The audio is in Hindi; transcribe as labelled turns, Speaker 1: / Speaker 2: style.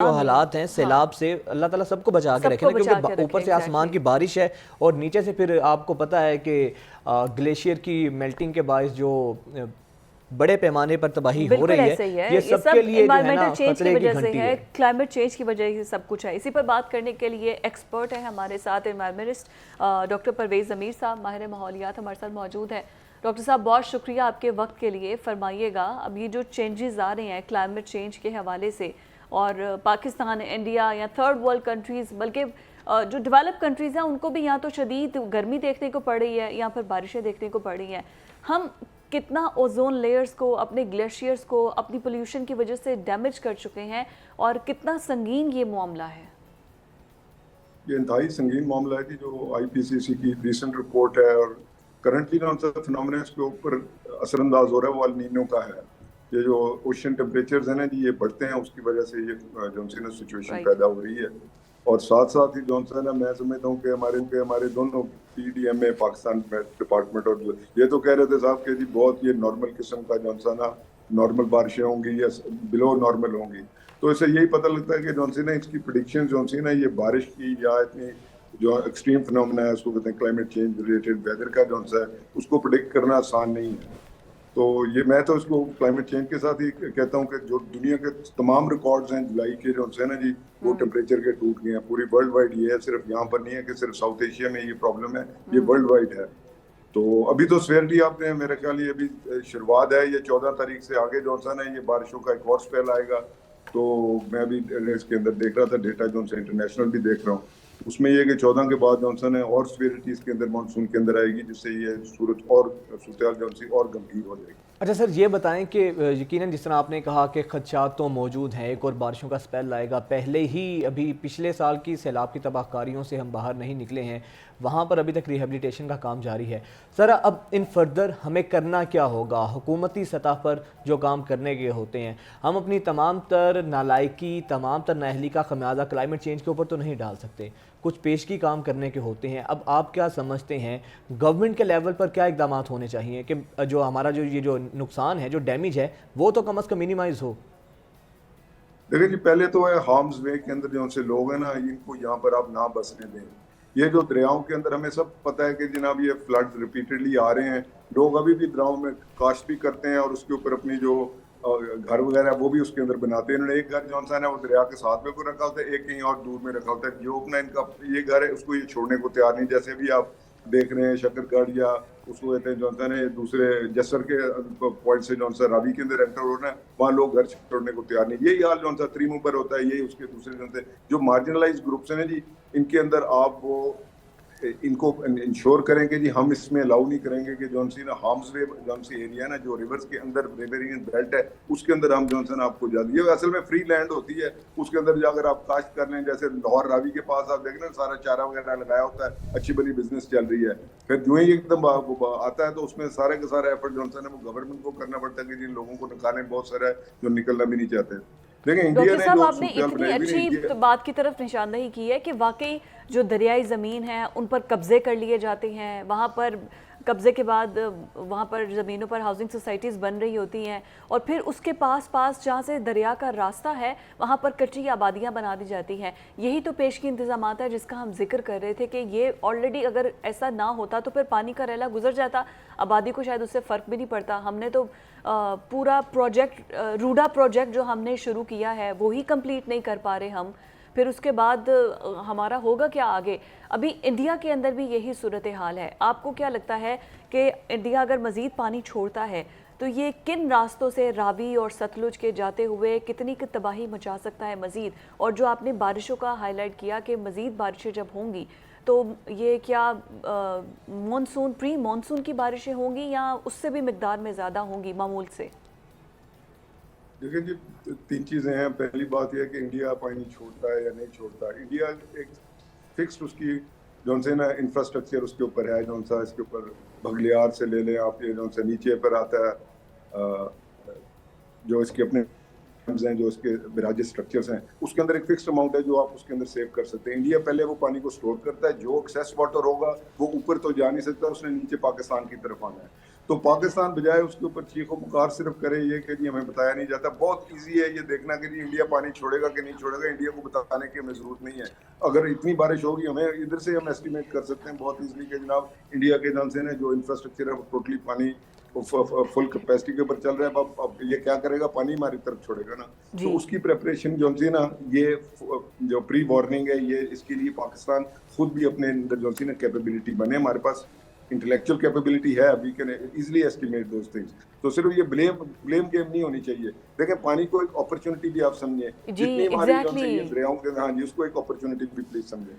Speaker 1: जो
Speaker 2: आमीन।
Speaker 1: हालात हैं
Speaker 2: हाँ,
Speaker 1: सैलाब से, अल्लाह ताला सबको बचा के रखे
Speaker 2: सबको
Speaker 1: ना,
Speaker 2: बचा
Speaker 1: क्योंकि
Speaker 2: के रखे,
Speaker 1: ऊपर से आसमान
Speaker 2: एग्जैक्टली।
Speaker 1: की बारिश है और नीचे से फिर आपको पता है कि ग्लेशियर की मेल्टिंग के बायस जो अ, बड़े पैमाने पर तबाही हो
Speaker 2: बिल्कुल
Speaker 1: रही है,
Speaker 2: ऐसे ही है,
Speaker 1: ये
Speaker 2: ये
Speaker 1: सबके
Speaker 2: सब
Speaker 1: लिए जो है ना
Speaker 2: इन्वायरमेंटल चेंज की
Speaker 1: खतरे की
Speaker 2: वजह से
Speaker 1: घंटी
Speaker 2: है,
Speaker 1: है।
Speaker 2: क्लाइमेट चेंज की वजह से सब कुछ है। इसी पर बात करने के लिए एक्सपर्ट है हमारे साथ इन्वायरमेंटिस्ट डॉक्टर परवेज़ ज़मीर साहब, माहिर माहौलियात, हमारे साथ मौजूद हैं। डॉक्टर साहब, बहुत शुक्रिया आपके वक्त के लिए। फरमाइएगा, अब ये जो चेंजेस आ रहे हैं क्लाइमेट चेंज के हवाले से, और पाकिस्तान, इंडिया या थर्ड वर्ल्ड कंट्रीज़, बल्कि जो डेवलप कंट्रीज़ हैं उनको भी यहाँ तो शदीद गर्मी देखने को पड़ रही है, यहाँ पर बारिशें देखने को पड़ रही हैं। हम कितना ओजोन लेयर्स को, अपने ग्लेशियर्स को अपनी पोल्यूशन की वजह से डैमेज कर चुके हैं, और कितना संगीन ये मामला है।
Speaker 3: ये इंतहाई संगीन मामला है कि जो आईपीसीसी की रिसेंट रिपोर्ट है और करंटली कौन सा फिनोमेना इसके ऊपर असरअंदाज हो रहा है वो अल नीनो का है। ये जो ओशन टेम्परेचर्स हैं ना जी, ये बढ़ते हैं, उसकी वजह से ये जो सी ना सिचुएशन
Speaker 2: राइट।
Speaker 3: पैदा हो रही है। और साथ साथ ही जो सा ना मैं समझता हूँ कि हमारे दोनों पीडीएमए पाकिस्तान डिपार्टमेंट और ये तो कह रहे थे साहब कि जी बहुत ये नॉर्मल किस्म का जो सा ना नॉर्मल बारिशें होंगी या बिलो नॉर्मल होंगी। तो इससे यही पता लगता है कि जौन सी ना इसकी प्रिडिक्शन जौन सी ना ये बारिश की या इतनी जो एक्सट्रीम फिनोमेना है उसको कहते हैं क्लाइमेट चेंज रिलेटेड वेदर का जौन सा है उसको प्रिडिक्ट करना आसान नहीं है। तो ये मैं तो इसको क्लाइमेट चेंज के साथ ही कहता हूँ कि जो दुनिया के तमाम रिकॉर्ड्स हैं जुलाई के जो है ना जी, वो टेम्परेचर के टूट गए हैं पूरी वर्ल्ड वाइड। ये है, सिर्फ यहाँ पर नहीं है कि सिर्फ साउथ एशिया में ये प्रॉब्लम है, ये वर्ल्ड वाइड है। तो अभी तो सवेरिटी आपने मेरे ख्याल ये अभी शुरुआत है, ये 14 तारीख से आगे जो सा ना ये बारिशों का एक और स्पेल आएगा। तो मैं अभी इसके अंदर देख रहा था डेटा जो से इंटरनेशनल भी देख रहा हूँ, उसमें ये कि 14 के बाद जॉनसन है और सवेरिटी इसके अंदर मानसून के अंदर आएगी, जिससे ये सूरत और सूरत जॉनसी और गंभीर हो जाएगी।
Speaker 1: अच्छा सर, ये बताएं कि यकीनन जिस तरह आपने कहा कि खदशात तो मौजूद हैं, एक और बारिशों का स्पेल आएगा, पहले ही अभी पिछले साल की सैलाब की तबाहकारियों से हम बाहर नहीं निकले हैं, वहाँ पर अभी तक रिहेबिलिटेशन का काम जारी है। सर अब इन फर्दर हमें करना क्या होगा? हुकूमती सतह पर जो काम करने के होते हैं, हम अपनी तमाम तर नालायकी, तमाम तर नाअहली का खमियाजा क्लाइमेट चेंज के ऊपर तो नहीं डाल सकते, कुछ पेशगी काम करने के होते हैं। अब आप क्या समझते हैं गवर्नमेंट के लेवल पर क्या इकदाम होने चाहिए कि जो हमारा जो ये जो नुकसान है, जो डैमेज है, वो तो कम अज़ कम मिनिमाइज हो?
Speaker 3: देखिए जी, पहले तो है हार्म्स वे के अंदर जो से लोग हैं ना, इनको यहाँ पर आप ना बसने दें। ये जो दरियाओं के अंदर हमें सब पता है कि जनाब ये फ्लड रिपीटेडली आ रहे हैं, लोग अभी भी दरियाओं में काश्त भी करते हैं और उसके ऊपर अपनी जो घर वगैरह वो भी उसके अंदर बनाते हैं। इन्होंने एक घर जो है ना वो दरिया के साथ में को रखा होता है, एक कहीं और दूर में रखा होता है। जो अपना इनका ये घर है उसको ये छोड़ने को तैयार नहीं। जैसे भी आप देख रहे हैं शकरगढ़ या उसको कहते हैं जो है दूसरे जसर के पॉइंट से जो है रावी के अंदर एंटर हो रहा है, वहाँ लोग घर छोड़ने को तैयार नहीं। यही हाल जो है त्रिमू पर होता है, यही उसके दूसरे जो मार्जिनलाइज ग्रुप्स हैं जी, इनके अंदर आप वो इनको इंश्योर करेंगे जी, हम इसमें अलाउ नहीं करेंगे कि जौन सी ना हार्म्स वे जौन सी एरिया है ना जो रिवर्स के अंदर रिवेरियन बेल्ट है उसके अंदर हम जौन सा ना आपको जाती है, असल में फ्री लैंड होती है, उसके अंदर जाकर आप काश्त कर लें। जैसे लाहौर रावी के पास आप देख रहे हैं सारा चारा वगैरह लगाया होता है, अच्छी बड़ी बिजनेस चल रही है। फिर जो ही एकदम आता है तो उसमें सारे का सारा एफर्ट जौन सा ना वो गवर्नमेंट को करना पड़ता है कि जिन लोगों को निकालने बहुत सारा है जो निकलना भी नहीं चाहते। देखिए इंडिया
Speaker 2: डॉक्टर
Speaker 3: ने
Speaker 2: साहब,
Speaker 3: जो
Speaker 2: आपने
Speaker 3: सूरत
Speaker 2: इतनी
Speaker 3: बनाई भी नहीं
Speaker 2: अच्छी बात की तरफ निशानदही की है कि वाकई जो दरियाई ज़मीन है उन पर कब्जे कर लिए जाते हैं, वहाँ पर कब्जे के बाद वहाँ पर ज़मीनों पर हाउसिंग सोसाइटीज़ बन रही होती हैं, और फिर उसके पास पास जहाँ से दरिया का रास्ता है वहाँ पर कच्ची आबादियाँ बना दी जाती हैं। यही तो पेशगी इंतजाम है जिसका हम जिक्र कर रहे थे कि ये ऑलरेडी अगर ऐसा ना होता तो फिर पानी का रैला गुजर जाता, आबादी को शायद उससे फ़र्क भी नहीं पड़ता। हमने तो पूरा प्रोजेक्ट, रूडा प्रोजेक्ट जो हमने शुरू किया है वो ही कंप्लीट नहीं कर पा रहे हम, फिर उसके बाद हमारा होगा क्या आगे? अभी इंडिया के अंदर भी यही सूरत हाल है। आपको क्या लगता है कि इंडिया अगर मज़ीद पानी छोड़ता है तो ये किन रास्तों से रावी और सतलुज के जाते हुए कितनी की तबाही मचा सकता है मज़ीद? और जो आपने बारिशों का हाईलाइट किया कि मज़ीद बारिशें जब होंगी तो ये क्या मानसून, प्री मानसून की बारिशें होंगी या उससे भी मिकदार में ज़्यादा होंगी मामूल से?
Speaker 3: देखिए जी, तीन चीजें हैं। पहली बात यह है कि इंडिया पानी छोड़ता है या नहीं छोड़ता। इंडिया एक फिक्स्ड उसकी जौन से ना इंफ्रास्ट्रक्चर उसके ऊपर है, जौन सा इसके ऊपर बगलियार से ले लें आप, ये जौन सा नीचे पर आता है जो इसके अपने हैं, जो इसके बिराजी स्ट्रक्चर्स हैं, उसके अंदर एक फिक्स्ड अमाउंट है जो आप उसके अंदर सेव कर सकते हैं। इंडिया पहले वो पानी को स्टोर करता है, जो एक्सेस वाटर होगा वो ऊपर तो जा नहीं सकता, उसने नीचे पाकिस्तान की तरफ आना है। तो पाकिस्तान बजाय उसके ऊपर चीखो पुकार सिर्फ करे ये कि जी हमें बताया नहीं जाता। बहुत इजी है ये देखना कि जी इंडिया पानी छोड़ेगा कि नहीं छोड़ेगा, इंडिया को बताने की हमें जरूरत नहीं है। अगर इतनी बारिश होगी हमें इधर से हम एस्टिमेट कर सकते हैं बहुत इजीली कि जनाब इंडिया के जान से जो इंफ्रास्ट्रक्चर है वो टोटली पानी फुल कैपेसिटी के ऊपर चल रहा है। अब ये क्या करेगा, पानी हमारी तरफ छोड़ेगा ना।
Speaker 2: जी।
Speaker 3: तो उसकी प्रेपरेशन जो है ना, ये जो प्री वार्निंग है, ये इसके लिए पाकिस्तान खुद भी अपने अंदर जो है ना कैपेबिलिटी बने। हमारे पास इंटेलेक्चुअल कैपेबिलिटी है, we can easily estimate those things. तो सिर्फ ये ब्लेम गेम नहीं होनी चाहिए। देखें पानी को एक अपॉर्चुनिटी भी आप समझें,
Speaker 2: जी,
Speaker 3: जितनी हमारी जो है
Speaker 2: एग्जैक्टली।
Speaker 3: ये दरियाओं के, हाँ जी, उसको एक अपॉर्चुनिटी भी प्लीज समझें।